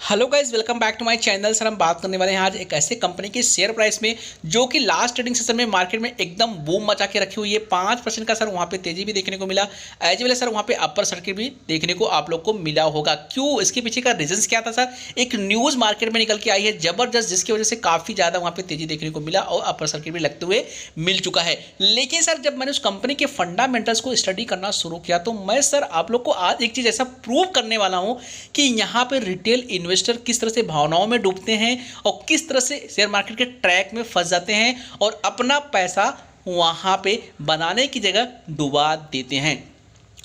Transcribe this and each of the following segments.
Hello guys, welcome back to my channel. Sir हम बात करने वाले हैं आज एक ऐसे कंपनी के शेयर प्राइस में जो कि लास्ट ट्रेडिंग सेशन में मार्केट में एकदम बूम मचा के रखी हुई है। 5% का सर वहाँ पे तेजी भी देखने को मिला, एज वेल सर वहाँ पे अपर सर्किट भी देखने को आप लोग को मिला होगा। क्यों, इसके पीछे का रीजंस क्या था सर? एक न्यूज़ मार्केट में निकल के आई है जबरदस्त, जिसकी वजह से काफ़ी ज़्यादा वहाँ पे तेजी देखने को मिला और अपर सर्किट भी लगते हुए मिल चुका है। लेकिन सर जब मैंने उस कंपनी के फंडामेंटल्स को स्टडी करना शुरू किया तो मैं सर आप लोग को आज एक चीज़ ऐसा प्रूव करने वाला हूँ कि यहाँ पे रिटेल इन्वेस्टर किस तरह से भावनाओं में डूबते हैं और किस तरह से शेयर मार्केट के ट्रैक में फंस जाते हैं और अपना पैसा वहां पे बनाने की जगह डुबा देते हैं।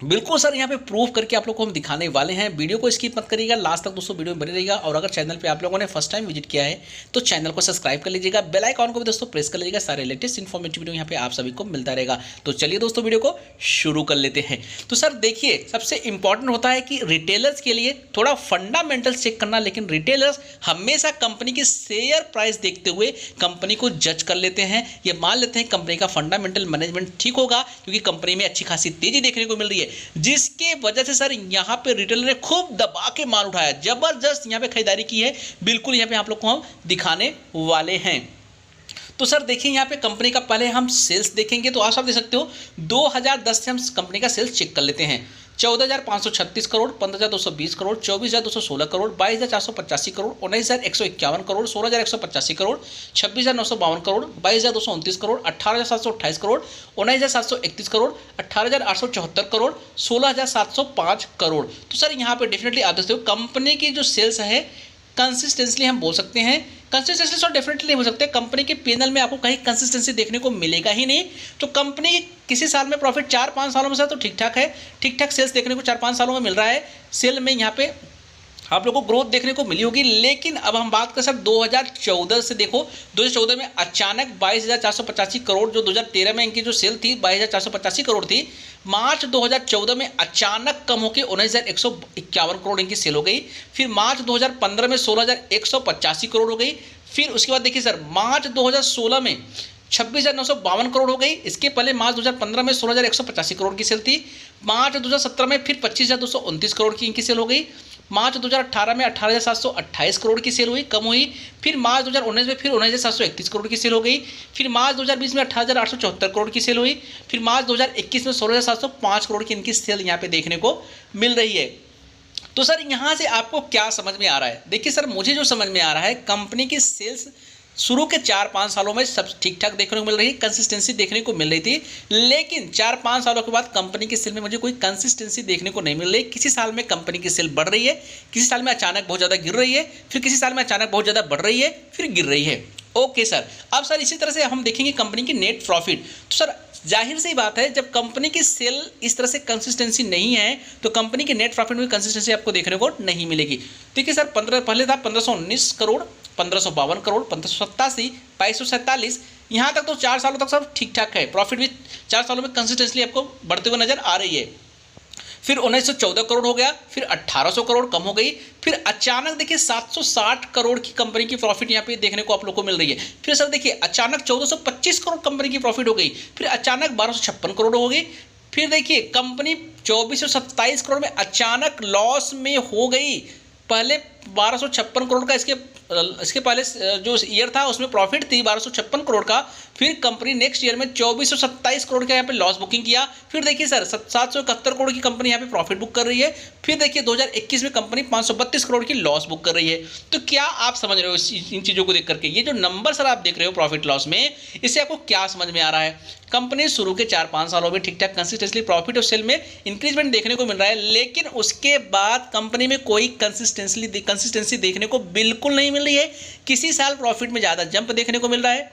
बिल्कुल सर यहाँ पे प्रूफ करके आप लोग को हम दिखाने वाले हैं। वीडियो को स्किप मत करिएगा, लास्ट तक दोस्तों वीडियो में बने रहिएगा। और अगर चैनल पे आप लोगों ने फर्स्ट टाइम विजिट किया है तो चैनल को सब्सक्राइब कर लीजिएगा, बेल आइकॉन को भी दोस्तों प्रेस कर लीजिएगा। सारे लेटेस्ट इन्फॉर्मेटिव वीडियो यहाँ पे आप सभी को मिलता रहेगा। तो चलिए दोस्तों वीडियो को शुरू कर लेते हैं। तो सर देखिए, सबसे इंपॉर्टेंट होता है कि रिटेलर्स के लिए थोड़ा फंडामेंटल्स चेक करना, लेकिन रिटेलर्स हमेशा कंपनी की शेयर प्राइस देखते हुए कंपनी को जज कर लेते हैं। ये मान लेते हैं कंपनी का फंडामेंटल मैनेजमेंट ठीक होगा क्योंकि कंपनी में अच्छी खासी तेजी देखने को मिल रही है, जिसके वजह से सर यहाँ पे रिटेलर ने खूब दबा के माल उठाया, जबरदस्त यहाँ पे खरीदारी की है। बिल्कुल यहाँ पे आप लोग को हम दिखाने वाले हैं। तो सर देखिए, यहाँ पे कंपनी का पहले हम सेल्स देखेंगे तो आप सब देख सकते हो 2010 से हम कंपनी का सेल्स चेक कर लेते हैं। 14,536 करोड़, 15,220 करोड़, 24,216 करोड़, 22,485 करोड़, 19,151 करोड़, 16,185 करोड़, 26,952 करोड़, 22,229 करोड़, 18,728 करोड़, 19,731 करोड़, 18,874 करोड़, 16,705 करोड़। तो सर यहाँ पे डेफिनेटली आप देखते हो कंपनी की जो सेल्स है कंसिस्टेंसली हम बोल सकते हैं, कंसिस्टेंसी सर डेफिनेटली नहीं बोल सकते। कंपनी के पीएनएल में आपको कहीं कंसिस्टेंसी देखने को मिलेगा ही नहीं। तो कंपनी किसी साल में प्रॉफिट 4-5 सालों में सर तो ठीक ठाक है, ठीक ठाक सेल्स देखने को 4-5 सालों में मिल रहा है। सेल में यहाँ पे आप लोगों को ग्रोथ देखने को मिली होगी। लेकिन अब हम बात करें सर 2014 से, देखो 2014 में अचानक 22,485 करोड़, जो 2013 में इनकी जो सेल थी 22,485 करोड़ थी, मार्च 2014 में अचानक कम होकर 19,151 करोड़ इनकी सेल हो गई। फिर मार्च 2015 में 16,185 करोड़ हो गई। फिर उसके बाद देखिए सर मार्च 2016 में 26,952 करोड़ हो गई। इसके पहले मार्च 2015 में 16,185 करोड़ की सेल थी। मार्च 2017 में फिर 25,229 करोड़ की इनकी सेल हो गई। मार्च 2018 में 18,728 करोड़ की सेल हुई, कम हुई। फिर मार्च 2019 में फिर 19,731 करोड़ की सेल हो गई। फिर मार्च 2020 में 18,874 करोड़ की सेल हुई। फिर मार्च 2021 में 16,705 करोड़ की इनकी सेल यहाँ पे देखने को मिल रही है। तो सर यहाँ से आपको क्या समझ में आ रहा है? देखिए सर, मुझे जो समझ में आ रहा है, कंपनी की सेल्स शुरू के 4-5 सालों में सब ठीक ठाक देखने को मिल रही है, कंसिस्टेंसी देखने को मिल रही थी। लेकिन 4-5 सालों के बाद कंपनी की सेल में मुझे कोई कंसिस्टेंसी देखने को नहीं मिल रही। किसी साल में कंपनी की सेल बढ़ रही है, किसी साल में अचानक बहुत ज़्यादा गिर रही है, फिर किसी साल में अचानक बहुत ज़्यादा बढ़ रही है, फिर गिर रही है। ओके सर, अब सर इसी तरह से हम देखेंगे कंपनी की नेट प्रॉफिट। तो सर जाहिर सी बात है, जब कंपनी की सेल इस तरह से कंसिस्टेंसी नहीं है तो कंपनी के नेट प्रॉफिट में कंसिस्टेंसी आपको देखने को नहीं मिलेगी। देखिए सर, पहले था 1,519 करोड़, 1,552 करोड़, 1,587, 2,247, यहाँ तक तो 4 सालों तक सब ठीक ठाक है। प्रॉफिट भी 4 सालों में कंसिस्टेंटली आपको बढ़ते हुए नजर आ रही है। फिर 1,914 करोड़ हो गया, फिर 1,800 करोड़ कम हो गई। फिर अचानक देखिए 760 करोड़ की कंपनी की प्रॉफिट यहाँ पे देखने को आप लोग को मिल रही है। फिर सर देखिए अचानक 1,425 करोड़ कंपनी की प्रॉफिट हो गई। फिर अचानक 1,256 करोड़ हो गई। फिर देखिए कंपनी 2,427 करोड़ में अचानक लॉस में हो गई। पहले 1,256 करोड़ का इसके पहले जो ईयर था उसमें प्रॉफिट थी 1,256 करोड़ का। फिर कंपनी नेक्स्ट ईयर में 2,427 करोड़ का यहाँ पे लॉस बुकिंग किया। फिर देखिए सर 771 करोड़ की कंपनी यहाँ पे प्रॉफिट बुक कर रही है। फिर देखिए 2021 में कंपनी 532 करोड़ की लॉस बुक कर रही है। तो क्या आप समझ रहे हो इन चीज़ों को देख करके? ये जो नंबर सर आप देख रहे हो प्रॉफिट लॉस में, इससे आपको क्या समझ में आ रहा है? कंपनी शुरू के 4-5 सालों में ठीक ठाक कंसिस्टेंटली प्रॉफिट और सेल में इंक्रीजमेंट देखने को मिल रहा है, लेकिन उसके बाद कंपनी में कोई कंसिस्टेंसी देखने को बिल्कुल नहीं मिल रही है। किसी साल प्रॉफिट में ज़्यादा जंप देखने को मिल रहा है,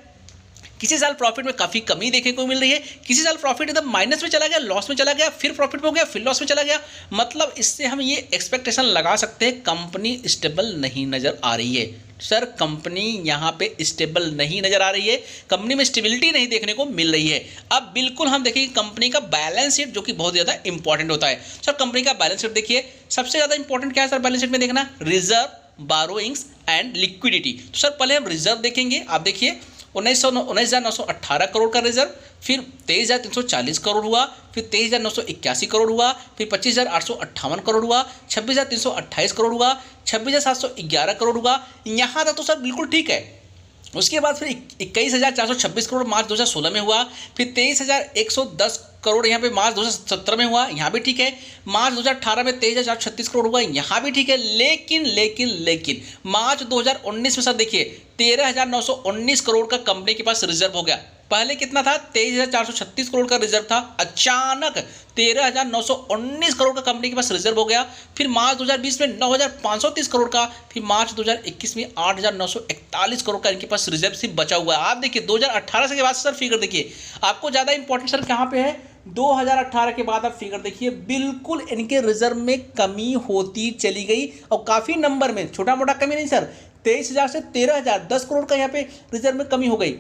किसी साल प्रॉफिट में काफ़ी कमी देखने को मिल रही है, किसी साल प्रॉफिट एकदम माइनस में चला गया, लॉस में चला गया, फिर प्रॉफिट में हो गया, फिर लॉस में चला गया। मतलब इससे हम ये एक्सपेक्टेशन लगा सकते हैं कंपनी स्टेबल नहीं नज़र आ रही है। सर कंपनी यहाँ पे स्टेबल नहीं नज़र आ रही है, कंपनी में स्टेबिलिटी नहीं देखने को मिल रही है। अब बिल्कुल हम देखेंगे कंपनी का बैलेंस शीट, जो कि बहुत ज़्यादा इंपॉर्टेंट होता है। सर कंपनी का बैलेंस शीट देखिए, सबसे ज़्यादा इंपॉर्टेंट क्या है सर बैलेंस शीट में देखना? Reserve, borrowings and liquidity. तो सर पहले हम रिजर्व देखेंगे। आप देखिए 19,918 करोड़ का रिजर्व, फिर 23,340 करोड़ हुआ, फिर 23,981 करोड़ हुआ, फिर 25,858 करोड़ हुआ, 26,328 करोड़ हुआ, 26,711 करोड़ हुआ। यहाँ तक तो सर बिल्कुल ठीक है। उसके बाद फिर 21,426 करोड़ मार्च 2016 में हुआ, फिर 23,110 करोड़ यहाँ पे मार्च 2017 में हुआ, यहाँ भी ठीक है। मार्च 2018 में 23,436 करोड़ हुआ, यहाँ भी ठीक है। लेकिन मार्च 2019 में सर देखिए 13,919 करोड़ का कंपनी के पास रिजर्व हो गया। पहले कितना था? 23,436 करोड़ का रिजर्व था, अचानक 13,919 करोड़ का कंपनी के पास रिजर्व हो गया। फिर मार्च 2020 में 9,530 करोड़ का, फिर मार्च 2021 में 8,941 करोड़ का इनके पास रिजर्व सिर्फ बचा हुआ है। आप देखिए 2018 से के बाद सर फिगर देखिए, आपको ज़्यादा इंपॉर्टेंट सर कहाँ पे है? 2018 के बाद आप फिगर देखिए, बिल्कुल इनके रिजर्व में कमी होती चली गई और काफ़ी नंबर में, छोटा मोटा कमी नहीं सर, 23,000 से 13,000 10 करोड़ का यहाँ पे रिजर्व में कमी हो गई।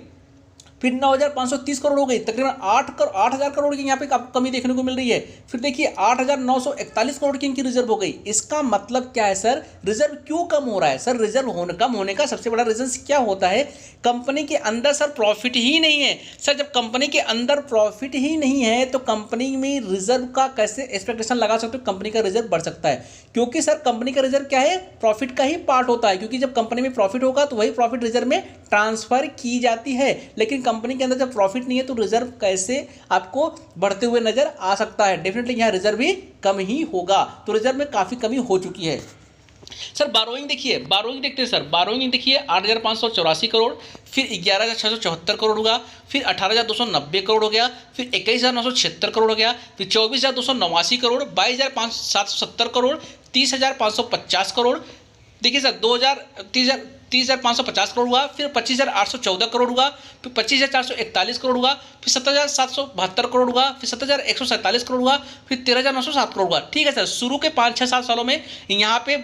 फिर 9,530 करोड़ हो गई, तकरीबन 8,000 करोड़ की यहाँ पे आपको कमी देखने को मिल रही है। फिर देखिए 8,941 करोड़ की इनकी रिजर्व हो गई। इसका मतलब क्या है सर? रिजर्व क्यों कम हो रहा है? सर रिजर्व कम होने का सबसे बड़ा रीजन क्या होता है? कंपनी के अंदर सर प्रॉफिट ही नहीं है। सर जब कंपनी के अंदर प्रॉफिट ही नहीं है तो कंपनी में रिजर्व का कैसे एक्सपेक्टेशन लगा सकते हो कंपनी का रिजर्व बढ़ सकता है? क्योंकि सर कंपनी का रिजर्व क्या है? प्रॉफिट का ही पार्ट होता है, क्योंकि जब कंपनी में प्रॉफिट होगा तो वही प्रॉफिट रिजर्व में ट्रांसफर की जाती है। लेकिन कंपनी के अंदर जब प्रॉफिट नहीं है तो रिजर्व कैसे आपको बढ़ते हुए नजर आ सकता है? डेफिनेटली यहाँ रिजर्व भी कम ही होगा, तो रिजर्व में काफी कमी हो चुकी है। सर बारोइंग देखिए, बारोइंग देखते हैं सर, बारोइंग देखिए 8,584 करोड़, फिर 11,674 करोड़ होगा, फिर 18,290 करोड़ हो गया, फिर 21,976 करोड़ हो गया, फिर 24,289 करोड़, 22,770 करोड़, 30,550 करोड़। देखिए सर 30,550 करोड़ हुआ, फिर 25,814 करोड़ हुआ, फिर 25,441 करोड़ हुआ, फिर 17,772 करोड़ हुआ, फिर 17,147 करोड़ हुआ, फिर 13,907 करोड़ हुआ। ठीक है सर, शुरू के 5-6-7 सालों में यहाँ पे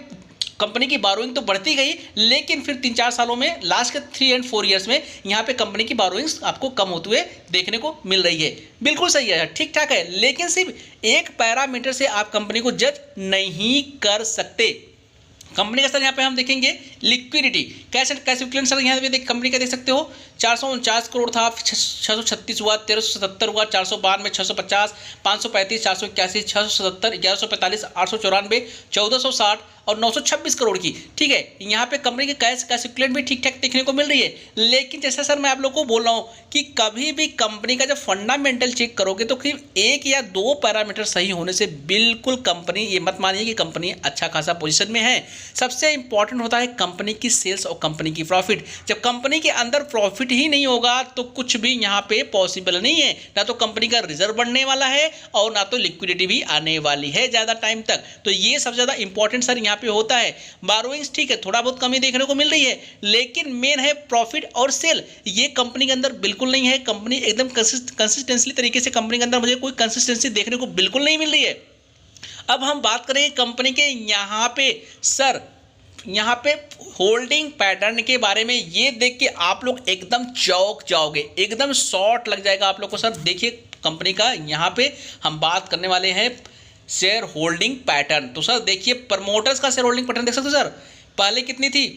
कंपनी की बारोइंग तो बढ़ती गई, लेकिन फिर 3-4 सालों में, लास्ट के 3 और 4 ईयर्स में यहाँ पे कंपनी की बारोइंग्स आपको कम होते हुए देखने को मिल रही है। बिल्कुल सही है, ठीक ठाक है, लेकिन सिर्फ एक पैरामीटर से आप कंपनी को जज नहीं कर सकते। कंपनी का सर यहाँ पे हम देखेंगे लिक्विडिटी, कैसे सर यहाँ पे कंपनी का देख सकते हो, 449 करोड़ था, 636 हुआ, 1377 हुआ, 452 में 650, 535, 481, 677, 1145, 894, 1460 और 926 करोड़ की। ठीक है, यहाँ पे कंपनी के कैश इक्विवेलेंट भी ठीक ठाक देखने को मिल रही है। लेकिन जैसा सर मैं आप लोगों को बोल रहा हूँ कि कभी भी कंपनी का जब फंडामेंटल चेक करोगे तो सिर्फ 1 या 2 पैरामीटर सही होने से बिल्कुल कंपनी, ये मत मानिए कि कंपनी अच्छा खासा पोजीशन में है। सबसे इंपॉर्टेंट होता है कंपनी की सेल्स और कंपनी की प्रॉफिट। जब कंपनी के अंदर प्रॉफिट ही नहीं होगा तो कुछ भी यहाँ पे पॉसिबल नहीं है, ना तो कंपनी का रिजर्व बढ़ने वाला है और ना तो लिक्विडिटी भी आने वाली है ज़्यादा टाइम तक। तो ये सबसे ज़्यादा इंपॉर्टेंट सर यहाँ पे होता है। बारोइंग्स ठीक है, थोड़ा बहुत कमी देखने को मिल रही है, लेकिन मेन है प्रॉफिट और सेल, ये कंपनी के अंदर बिल्कुल नहीं है। कंपनी एकदम कंसिस्टेंटली तरीके से कंपनी के अंदर मुझे कोई कंसिस्टेंसी देखने को बिल्कुल नहीं मिल रही है। अब हम बात करें कंपनी के यहाँ पे सर, यहाँ पे होल्डिंग पैटर्न के बारे में, ये देख के आप लोग एकदम चौंक जाओगे, एकदम शॉर्ट लग जाएगा आप लोग को। सर देखिए कंपनी का यहाँ पे हम बात करने वाले हैं शेयर होल्डिंग पैटर्न। तो सर देखिए प्रमोटर्स का शेयर होल्डिंग पैटर्न देख सकते हो सर, पहले कितनी थी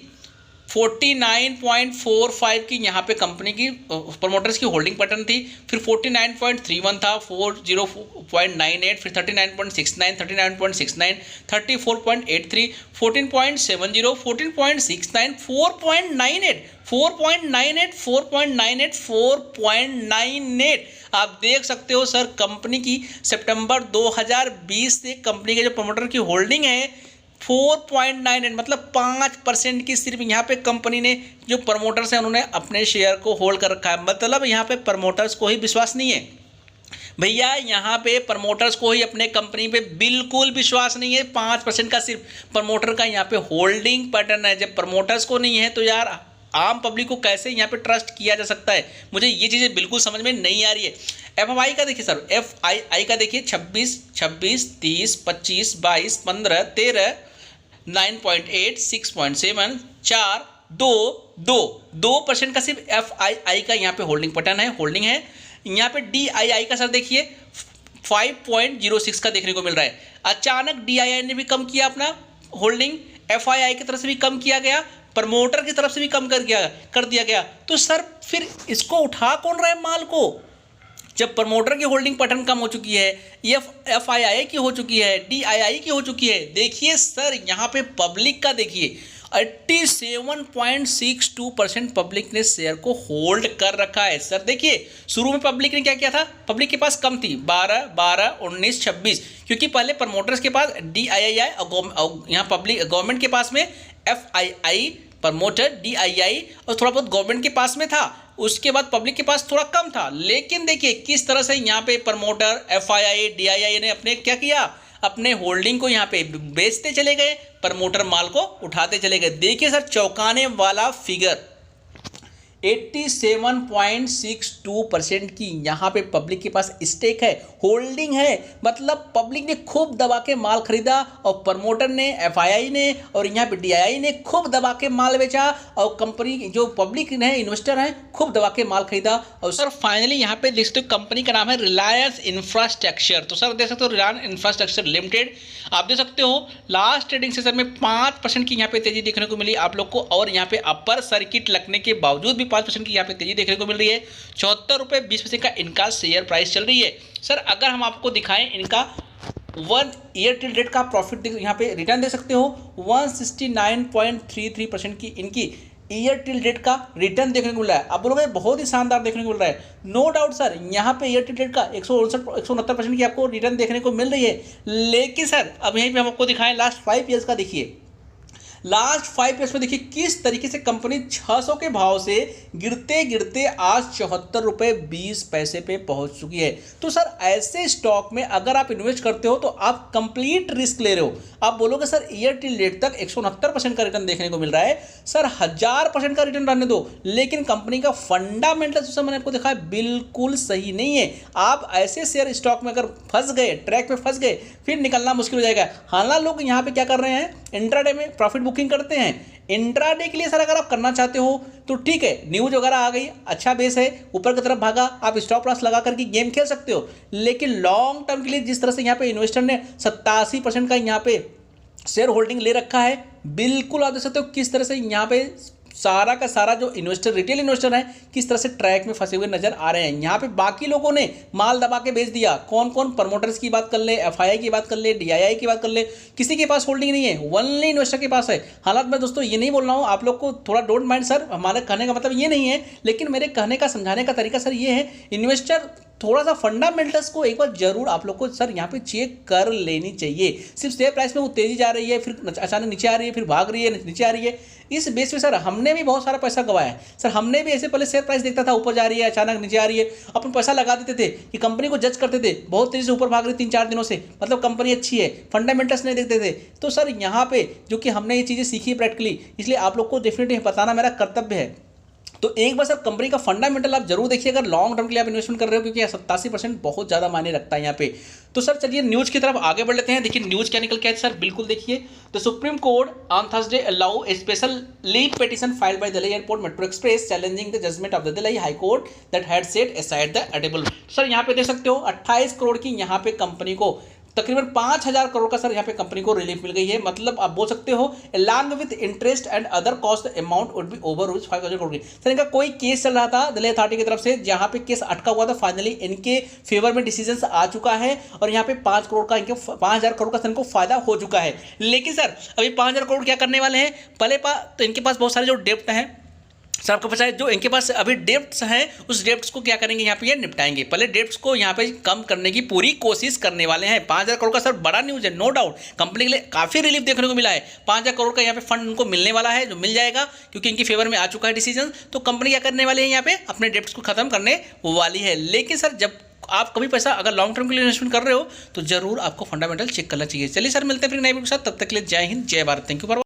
49.45 की यहाँ पे कंपनी की प्रमोटर्स की होल्डिंग पैटर्न थी, फिर 49.31 था, 40.98, फिर 39.69, 39.69, 34.83, 14.70, 14.69, 4.98, 4.98, 4.98, 4.98। आप देख सकते हो सर कंपनी की सितंबर 2020 से कंपनी के जो प्रमोटर की होल्डिंग है 4.98, मतलब 5% की सिर्फ यहाँ पे कंपनी ने, जो प्रमोटर्स हैं उन्होंने अपने शेयर को होल्ड कर रखा है। मतलब यहाँ पे प्रमोटर्स को ही विश्वास नहीं है भैया, यहाँ पे प्रमोटर्स को ही अपने कंपनी पे बिल्कुल विश्वास नहीं है। 5% का सिर्फ प्रमोटर का यहाँ पे होल्डिंग पैटर्न है। जब प्रमोटर्स को नहीं है तो यार आम पब्लिक को कैसे यहाँ पे ट्रस्ट किया जा सकता है? मुझे ये चीज़ें बिल्कुल समझ में नहीं आ रही है। FI का देखिए सर, FII का देखिए 26, 30, 25, 22, 15, 13, 9.8, 6.7, 4, 2% का सिर्फ FII का यहाँ पे होल्डिंग पैटर्न है, होल्डिंग है। यहाँ पे DII का सर देखिए 5.06 का देखने को मिल रहा है। अचानक DII ने भी कम किया अपना होल्डिंग, FII की तरफ से भी कम किया गया, प्रमोटर की तरफ से भी कम कर दिया गया। तो सर फिर इसको उठा कौन रहा है माल को? जब प्रमोटर की होल्डिंग पैटर्न कम हो चुकी है, एफआईआई की हो चुकी है, डीआईआई की हो चुकी है। देखिए सर यहाँ पे पब्लिक का देखिए 87.62% पब्लिक ने शेयर को होल्ड कर रखा है। सर देखिए शुरू में पब्लिक ने क्या किया था, पब्लिक के पास कम थी 12, 19, 26, क्योंकि पहले प्रमोटर्स के पास डीआईआई और यहाँ पब्लिक गवर्नमेंट के पास में एफआईआई, प्रमोटर, डीआईआई और थोड़ा बहुत गवर्नमेंट के पास में था। उसके बाद पब्लिक के पास थोड़ा कम था। लेकिन देखिए किस तरह से यहाँ पे प्रमोटर, एफआईआई, डीआईआई ने अपने क्या किया, अपने होल्डिंग को यहाँ पे बेचते चले गए, प्रमोटर माल को उठाते चले गए। देखिए सर चौंकाने वाला फिगर 87.62% की यहाँ पे पब्लिक के पास स्टेक है, होल्डिंग है। मतलब पब्लिक ने खूब दबा के माल खरीदा और प्रमोटर ने, एफआईआई ने और यहाँ पे डीआईआई ने खूब दबा के माल बेचा और कंपनी जो पब्लिक है, इन्वेस्टर हैं, खूब दबा के माल खरीदा। और सर फाइनली यहाँ पे देख सकते हो कंपनी का नाम है रिलायंस इंफ्रास्ट्रक्चर। तो सर देख सकते हो रिलायंस इंफ्रास्ट्रक्चर लिमिटेड, आप देख सकते हो लास्ट ट्रेडिंग सेशन में 5% की यहाँ पे तेजी देखने को मिली आप लोग को। और यहाँ पे अपर सर्किट लगने के बावजूद भी 5% की यहाँ पे तेजी देखने को मिल रही है। 74 रुपये 20 पैसे का इनका शेयर प्राइस चल रही है। सर अगर हम आपको दिखाएं इनका 1 ईयर टिल डेट का प्रॉफिट यहाँ पे रिटर्न दे सकते हो 169.33% की इनकी ईयर टिल डेट का रिटर्न देखने को मिल रहा है। अब बोलोगे बहुत ही शानदार देखने को मिल रहा है, नो डाउट सर यहाँ पे ईयर टिल डेट का 169% की आपको रिटर्न देखने को मिल रही है। लेकिन सर अब यहीं पे हम आपको दिखाएं लास्ट 5 ईयर्स का। देखिए लास्ट 5 ईयर्स में देखिए किस तरीके से कंपनी 600 के भाव से गिरते गिरते आज 74 रुपये 20 पैसे पे पहुंच चुकी है। तो सर ऐसे स्टॉक में अगर आप इन्वेस्ट करते हो तो आप कंप्लीट रिस्क ले रहे हो। आप बोलोगे सर ईयर टिल डेट तक 169% का रिटर्न देखने को मिल रहा है, सर 1000% का रिटर्न रहने दो, लेकिन कंपनी का फंडामेंटल जो मैंने आपको दिखाया बिल्कुल सही नहीं है। आप ऐसे शेयर स्टॉक में अगर फंस गए, ट्रैक में फंस गए, फिर निकलना मुश्किल हो जाएगा। हालांकि लोग यहाँ पे क्या कर रहे हैं, इंट्राडे में प्रॉफिट बुकिंग करते हैं। इंट्राडे के लिए सर अगर आप करना चाहते हो तो ठीक है, न्यूज वगैरह आ गई, अच्छा बेस है, ऊपर की तरफ भागा, आप स्टॉप लॉस लगा करके गेम खेल सकते हो। लेकिन लॉन्ग टर्म के लिए जिस तरह से यहाँ पे इन्वेस्टर ने 87% का यहाँ पे शेयर होल्डिंग ले रखा है, बिल्कुल आप देख सकते हो किस तरह से यहाँ पे सारा का सारा जो इन्वेस्टर, रिटेल इन्वेस्टर हैं, किस तरह से ट्रैक में फंसे हुए नजर आ रहे हैं। यहाँ पे बाकी लोगों ने माल दबा के बेच दिया। कौन कौन, प्रमोटर्स की बात कर ले, एफआईआई की बात कर ले, डीआईआई की बात कर ले, किसी के पास होल्डिंग नहीं है, ओनली इन्वेस्टर के पास है। हालांकि मैं दोस्तों ये नहीं बोल रहा हूँ, आप लोग को थोड़ा डोंट माइंड सर, हमारे कहने का मतलब ये नहीं है, लेकिन मेरे कहने का, समझाने का तरीका सर ये है, इन्वेस्टर थोड़ा सा फंडामेंटल्स को एक बार जरूर आप लोग को सर यहाँ पे चेक कर लेनी चाहिए। सिर्फ शेयर प्राइस में वो तेजी जा रही है, फिर अचानक नीचे आ रही है, फिर भाग रही है, नीचे आ रही है, इस बेस पे सर हमने भी बहुत सारा पैसा गवाया है। सर हमने भी ऐसे पहले शेयर प्राइस देखता था ऊपर जा रही है, अचानक नीचे आ रही है, अपन पैसा लगा देते थे कि कंपनी को जज करते थे, बहुत तेजी से ऊपर भाग रही 3-4 दिनों से, मतलब कंपनी अच्छी है, फंडामेंटल्स नहीं देखते थे। तो सर यहाँ पे जो कि हमने ये चीज़ें सीखी है प्रैक्टिकली, इसलिए आप लोग को डेफिनेटली बताना मेरा कर्तव्य है। तो एक बार सर कंपनी का फंडामेंटल आप जरूर देखिए अगर लॉन्ग टर्म के लिए आप इन्वेस्टमेंट कर रहे हो, क्योंकि 87% बहुत ज़्यादा मायने रखता है यहाँ पे। तो सर चलिए न्यूज़ की तरफ आगे बढ़ लेते हैं। देखिए न्यूज़ क्या निकल के है सर, बिल्कुल देखिए। The supreme court on Thursday allow a special leave petition filed by Delhi airport metro express challenging the judgment of the Delhi high court that had set aside the edible. Sir यहाँ पे देख सकते हो 28 करोड़ की यहाँ पे कंपनी को तकरीबन 5000 करोड़ का सर यहाँ पे कंपनी को रिलीफ मिल गई है। मतलब आप बोल सकते हो along with interest and other cost amount would be over 5000 crore की। सर इनका कोई केस चल रहा था दिल्ली अथॉरिटी की तरफ से, जहाँ पे केस अटका हुआ था, फाइनली इनके फेवर में डिसीजन आ चुका है और यहाँ पे 5 करोड़ का इनके 5000 करोड़ का सर इनको फायदा हो चुका है। लेकिन सर अभी 5000 करोड़ क्या करने वाले हैं, पहले तो इनके पास बहुत सारे जो डेप्ट हैं सर, आपको पता है जो इनके पास अभी डेप्ट्स हैं, उस डेप्ट्स को क्या करेंगे यहाँ पे ये निपटाएंगे। पहले डेप्ट्स को यहाँ पे कम करने की पूरी कोशिश करने वाले हैं। 5000 करोड़ का सर बड़ा न्यूज़ है, नो डाउट कंपनी के लिए काफ़ी रिलीफ देखने को मिला है। 5000 करोड़ का यहाँ पे फंड उनको मिलने वाला है, जो मिल जाएगा क्योंकि इनकी फेवर में आ चुका है डिसीजन। तो कंपनी क्या करने वाली है, यहाँ पे अपने डेप्ट्स को खत्म करने वाली है। लेकिन सर जब आप कभी पैसा अगर लॉन्ग टर्म के लिए इन्वेस्टमेंट कर रहे हो तो जरूर आपको फंडामेंटल चेक करना चाहिए। चलिए सर मिलते हैं फिर नए वीडियो के साथ, तब तक के लिए जय हिंद, जय भारत, थैंक यू फॉर